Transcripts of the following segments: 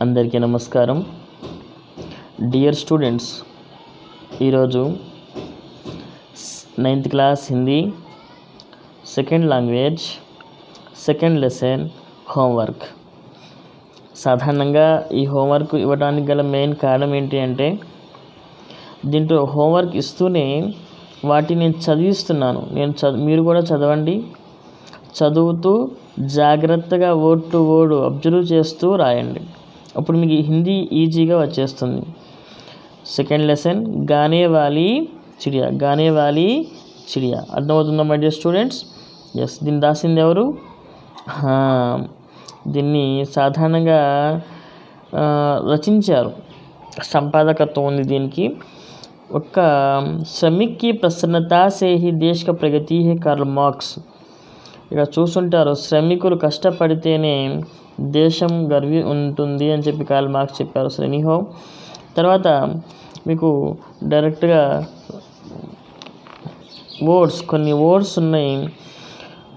అందరికీ నమస్కారం. Dear students, ఈరోజు 9th class Hindi second language second lesson homework. సాధారణంగా ఈ హోంవర్క్ ఇవ్వడానికి గల మెయిన్ కారణం ఏంటి అంటే, దీంట్లో హోంవర్క్ ఇస్తూనే వాటిని నేను చదివిస్తున్నాను. మీరు కూడా చదవండి. చదువుతూ జాగ్రత్తగా వర్డ్ టు వర్డ్ అబ్జర్వ్ చేస్తూ రాయండి. అప్పుడు మీకు హిందీ ఈజీగా వచ్చేస్తుంది. సెకండ్ లెసన్ గానే వాలీ చిడియా అర్థమవుతుందా మై డియర్ స్టూడెంట్స్? ఎస్, దీన్ని రాసింది ఎవరు? దీన్ని సాధారణంగా రచించారు, సంపాదకత్వం ఉంది దీనికి. ఒక శ్రమిక్ కి ప్రసన్నతా సే హీ దేశ్ కా ప్రగతి హై, కార్ల్ మార్క్స్. ఇక చూస్తుంటారు, శ్రమికులు కష్టపడితేనే దేశం గర్వి ఉంటుంది అని చెప్పి కార్ల్ మార్క్స్ చెప్పారు. ఎనీహౌ, తర్వాత మీకు డైరెక్ట్గా కొన్ని వర్డ్స్ ఉన్నాయి,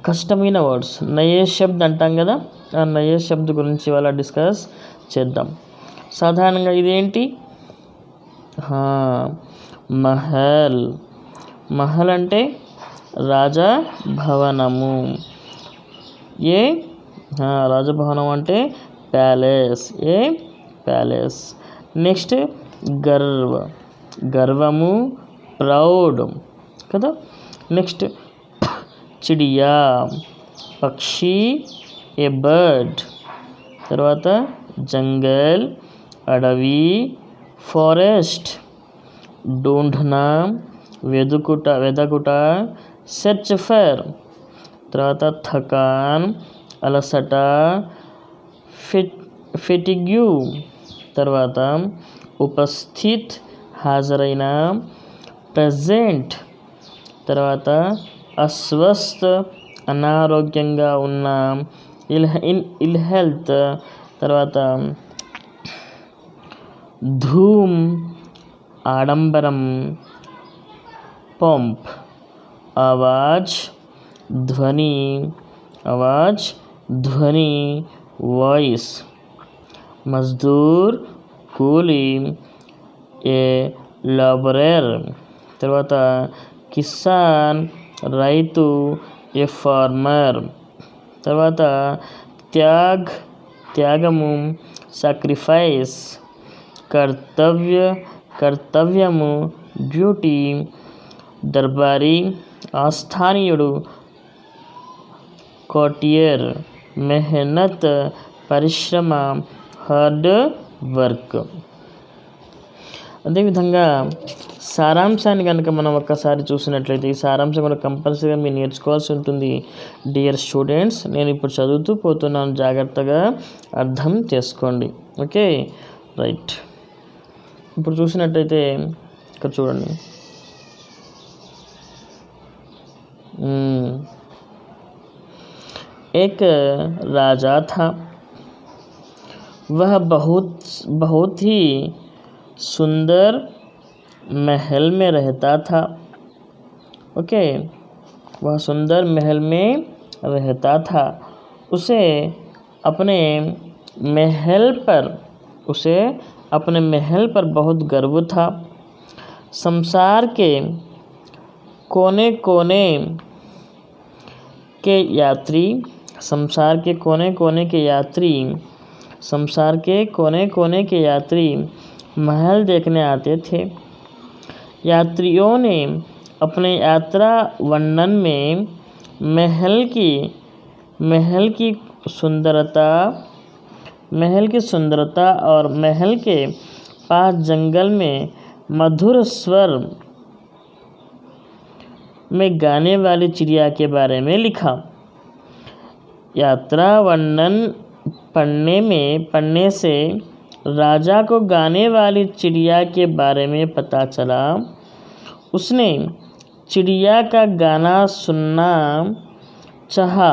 కష్టమైన వర్డ్స్. నయే శబ్ద్ అంటాం కదా, ఆ నయే శబ్ద్ గురించి ఇవాళ డిస్కస్ చేద్దాం. సాధారణంగా ఇదేంటి? మహల్ అంటే రాజభవనము. రాజభవనం అంటే ప్యాలెస్. నెక్స్ట్ గర్వము, ప్రౌడ్ కదా. నెక్స్ట్ చిడియా, పక్షి, ఏ బర్డ్. తర్వాత జంగల్, అడవి, ఫారెస్ట్. ఢూంఢనా, వెదకుట, సెర్చ్ ఫర్. తర్వాత థకాన్, అలసట, ఫెటిగ్యూ. తర్వాత ఉపస్థిత్, హాజరైన, ప్రెజెంట్. తర్వాత అస్వస్థ, అనారోగ్యంగా ఉన్న, ఇల్ హెల్త్. తర్వాత ధూమ్, ఆడంబరం, పంప్, ఆవాజ్, ధ్వని, వాయిస్. మజ్దూర్, కూలీ, ఏ లేబరర్. తర్వాత కిసాన్, రైతు, ఏ ఫార్మర్. తర్వాత త్యాగము, సాక్రిఫైస్. కర్తవ్యము, డ్యూటీ. దర్బారీ, ఆస్థానీయుడు, కోటియర్. మెహనత్, పరిశ్రమ, హార్డ్ వర్క్. అదేవిధంగా సారాంశాన్ని కనుక మనం ఒక్కసారి చూసినట్లయితే, ఈ సారాంశం కూడా కంపల్సరీగా మీరు నేర్చుకోవాల్సి ఉంటుంది డియర్ స్టూడెంట్స్. నేను ఇప్పుడు చదువుతూ పోతున్నాను, జాగ్రత్తగా అర్థం చేసుకోండి. Okay, right. ఇప్పుడు చూసినట్టయితే ఇక్కడ చూడండి. एक राजा था, वह बहुत ही सुंदर महल में रहता था. ओके, वह सुंदर महल में रहता था. उसे अपने महल पर बहुत गर्व था. संसार के कोने कोने के यात्री महल देखने आते थे. यात्रियों ने अपने यात्रा वर्णन में महल की सुंदरता और महल के पास जंगल में मधुर स्वर में गाने वाली चिड़िया के बारे में लिखा. यात्रा वर्णन पढ़ने से राजा को गाने वाली चिड़िया के बारे में पता चला. उसने चिड़िया का गाना सुनना चाहा,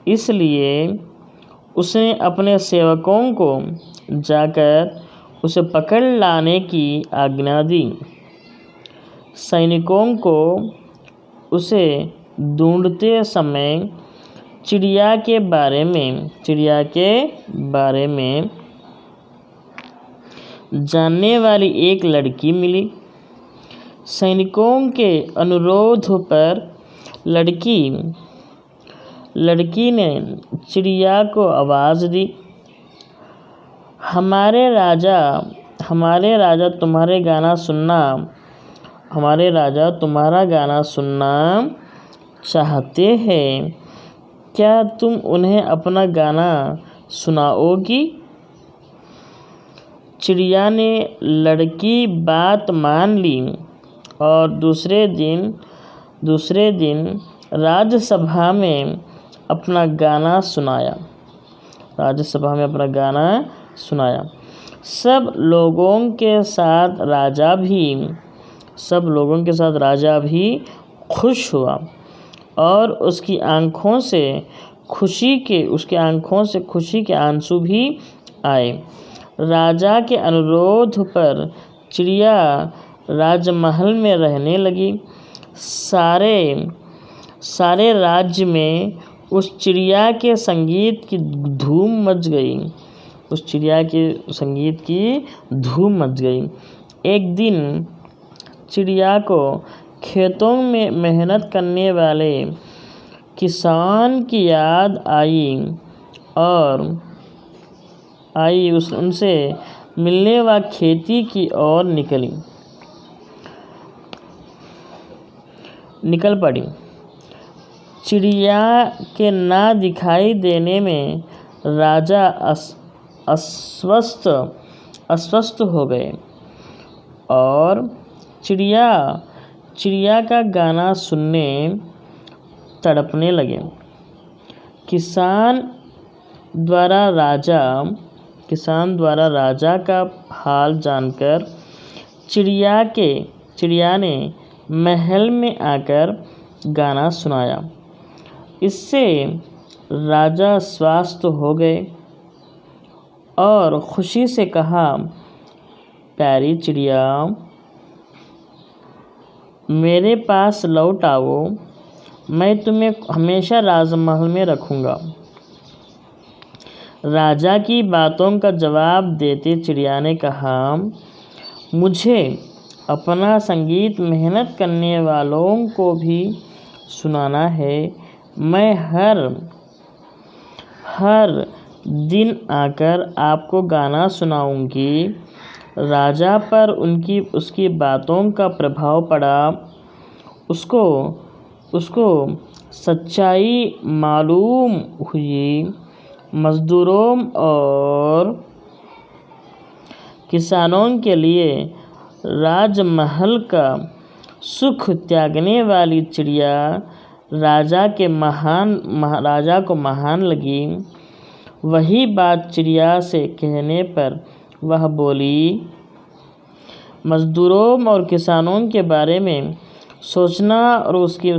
इसलिए उसने अपने सेवकों को जाकर उसे पकड़ लाने की आज्ञा दी. सैनिकों को उसे ढूंढते समय चिड़िया के बारे में जानने वाली एक लड़की मिली। सैनिकों के अनुरोध पर लड़की ने चिड़िया को आवाज़ दी, हमारे राजा तुम्हारा गाना सुनना चाहते हैं, क्या तुम उन्हें अपना गाना सुनाओगी? चिड़िया ने लड़की बात मान ली और दूसरे दिन राज्यसभा में अपना गाना सुनाया। सब लोगों के साथ राजा भी खुश हुआ और उसकी आंखों से खुशी के आंसू भी आए। राजा के अनुरोध पर चिड़िया राजमहल में रहने लगी। सारे राज्य में उस चिड़िया के संगीत की धूम मच गई। एक दिन चिड़िया को खेतों में मेहनत करने वाले किसान की याद आई उनसे मिलने व खेती की ओर निकल पड़ी। चिड़िया के ना दिखाई देने में राजा अस्वस्थ हो गए और चिड़िया का गाना सुनने तड़पने लगे। किसान द्वारा राजा का हाल जानकर चिड़िया ने महल में आकर गाना सुनाया। इससे राजा स्वस्थ हो गए और खुशी से कहा, प्यारी चिड़िया, मेरे पास लौट आओ, मैं तुम्हें हमेशा राजमहल में रखूँगा। राजा की बातों का जवाब देते चिड़िया ने कहा, मुझे अपना संगीत मेहनत करने वालों को भी सुनाना है। मैं हर दिन आकर आपको गाना सुनाऊंगी। राजा पर उसकी बातों का प्रभाव पड़ा। उसको सच्चाई मालूम हुई। मजदूरों और किसानों के लिए राजमहल का सुख त्यागने वाली चिड़िया राजा को महान लगी। वही बात चिड़िया से कहने पर वह बोली, मजदूरों और किसानों के बारे में सोचना और उसकी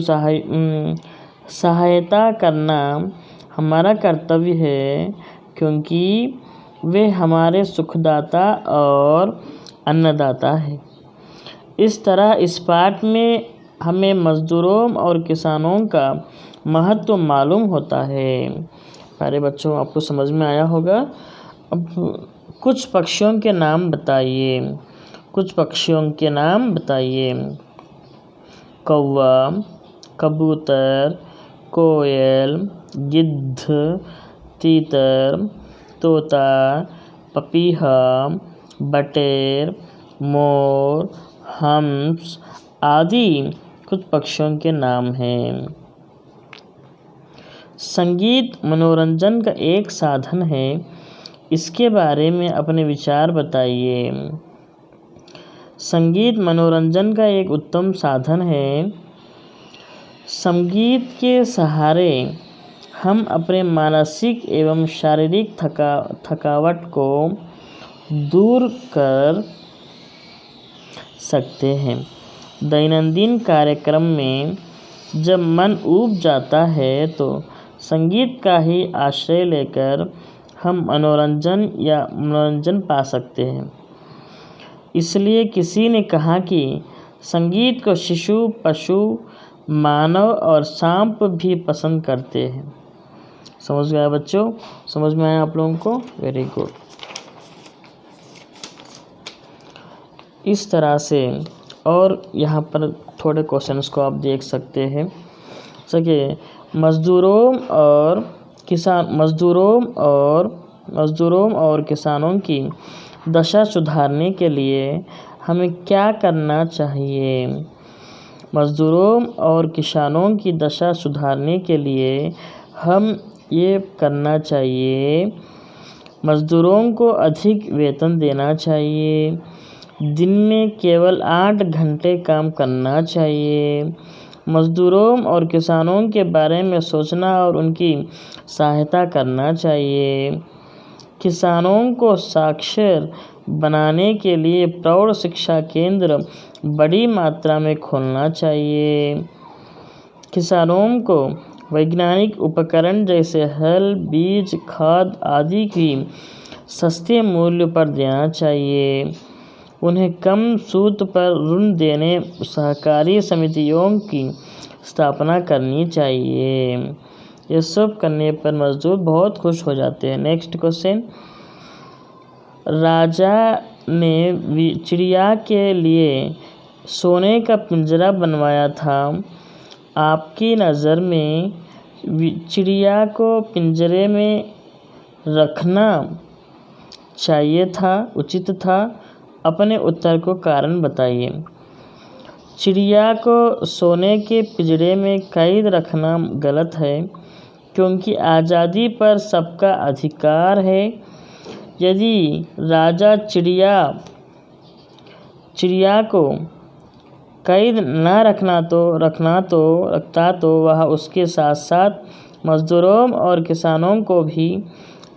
सहायता करना हमारा कर्तव्य है, क्योंकि वे हमारे सुखदाता और अन्नदाता है। इस तरह इस पाठ में हमें मजदूरों और किसानों का महत्व मालूम होता है। प्यारे बच्चों, आपको समझ में आया होगा। अब कुछ पक्षियों के नाम बताइए। कौवा, कबूतर, कोयल, गिद्ध, तीतर, तोता, पपीहा, बटेर, मोर, हंस आदि कुछ पक्षियों के नाम हैं। संगीत मनोरंजन का एक साधन है। इसके बारे में अपने विचार बताइए। संगीत मनोरंजन का एक उत्तम साधन है। संगीत के सहारे हम अपने मानसिक एवं शारीरिक थकावट को दूर कर सकते हैं। दैनंदिन कार्यक्रम में जब मन ऊब जाता है तो संगीत का ही आश्रय लेकर हम मनोरंजन पा सकते हैं। इसलिए किसी ने कहा कि संगीत को शिशु, पशु, मानव और सांप भी पसंद करते हैं। समझ में आया बच्चों? समझ में आया आप लोगों को? Very good. इस तरह से और यहाँ पर थोड़े क्वेश्चंस को आप देख सकते हैं। सके मजदूरों और किसानों की दशा सुधारने के लिए हमें क्या करना चाहिए? मजदूरों और किसानों की दशा सुधारने के लिए हम ये करना चाहिए, मजदूरों को अधिक वेतन देना चाहिए, दिन में केवल 8 घंटे काम करना चाहिए, मजदूरों और किसानों के बारे में सोचना और उनकी सहायता करना चाहिए, किसानों को साक्षर बनाने के लिए प्रौढ़ शिक्षा केंद्र बड़ी मात्रा में खोलना चाहिए, किसानों को वैज्ञानिक उपकरण जैसे हल, बीज, खाद आदि की सस्ते मूल्य पर देना चाहिए, उन्हें कम सूद पर ऋण देने सहकारी समितियों की स्थापना करनी चाहिए। ये सब करने पर मजदूर बहुत खुश हो जाते हैं। नेक्स्ट क्वेश्चन, राजा ने चिड़िया के लिए सोने का पिंजरा बनवाया था। आपकी नज़र में चिड़िया को पिंजरे में रखना चाहिए था, उचित था? अपने उत्तर को कारण बताइए। चिड़िया को सोने के पिंजरे में कैद रखना गलत है, क्योंकि आज़ादी पर सबका अधिकार है। यदि राजा चिड़िया को कैद न रखता तो वह उसके साथ साथ मजदूरों और किसानों को भी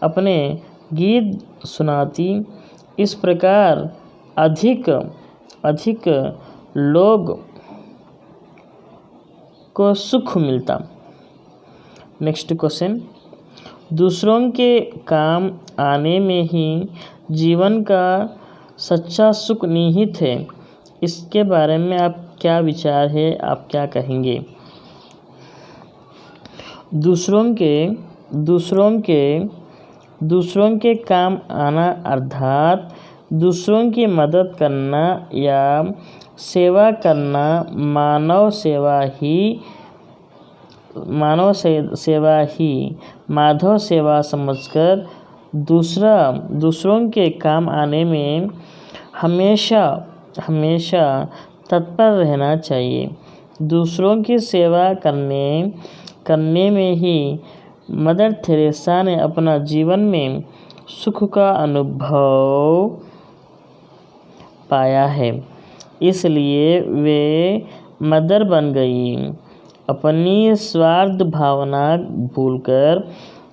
अपने गीत सुनाती। इस प्रकार अधिक लोग को सुख मिलता। नेक्स्ट क्वेश्चन, दूसरों के काम आने में ही जीवन का सच्चा सुख निहित है। इसके बारे में आप क्या विचार है, आप क्या कहेंगे? दूसरों के काम आना अर्थात दूसरों की मदद करना या सेवा करना मानव सेवा समझकर दूसरों के काम आने में हमेशा तत्पर रहना चाहिए। दूसरों की सेवा करने में ही मदर थेरेसा ने अपना जीवन में सुख का अनुभव पाया है, इसलिए वे मदर बन गई। अपनी स्वार्थ भावना भूलकर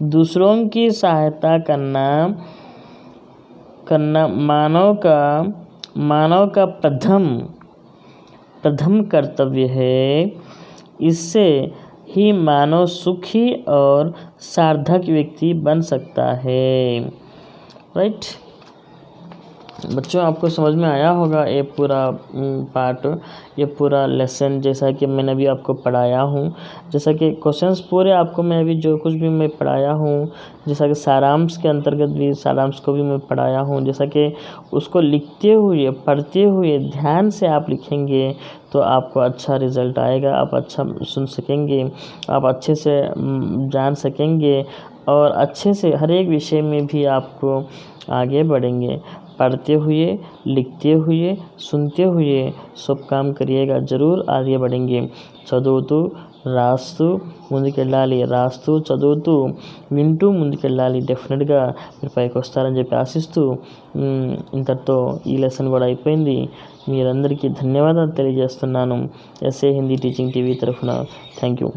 दूसरों की सहायता करना मानव का प्रथम कर्तव्य है। इससे ही मानव सुखी और सार्थक व्यक्ति बन सकता है। राइट बच्चों, आपको समझ में आया होगा ये पूरा पार्ट, ये पूरा लेसन जैसा कि मैंने अभी आपको पढ़ाया हूँ। जैसा कि क्वेश्चंस पूरे आपको मैं अभी जो कुछ भी मैं पढ़ाया हूँ, जैसा कि सारांश के अंतर्गत भी सारांश को भी मैं पढ़ाया हूँ, जैसा कि उसको लिखते हुए पढ़ते हुए ध्यान से आप लिखेंगे तो आपको अच्छा रिज़ल्ट आएगा, आप अच्छा सुन सकेंगे, आप अच्छे से जान सकेंगे और अच्छे से हर एक विषय में भी आपको आगे बढ़ेंगे। पढ़ते हुए, लिखते हुए, सुनते हुए सब काम करिएगा, ज़रूर आगे बढ़ेंगे। చదువుతూ రాస్తూ ముందుకెళ్ళాలి, రాస్తూ చదువుతూ వింటూ ముందుకెళ్ళాలి. డెఫినెట్గా మీరు పైకి వస్తారని చెప్పి ఆశిస్తూ ఇంతటితో ఈ లెసన్ కూడా అయిపోయింది. మీరందరికీ ధన్యవాదాలు తెలియజేస్తున్నాను. ఎస్ఏ హిందీ టీచింగ్ టీవీ తరఫున థ్యాంక్ యూ.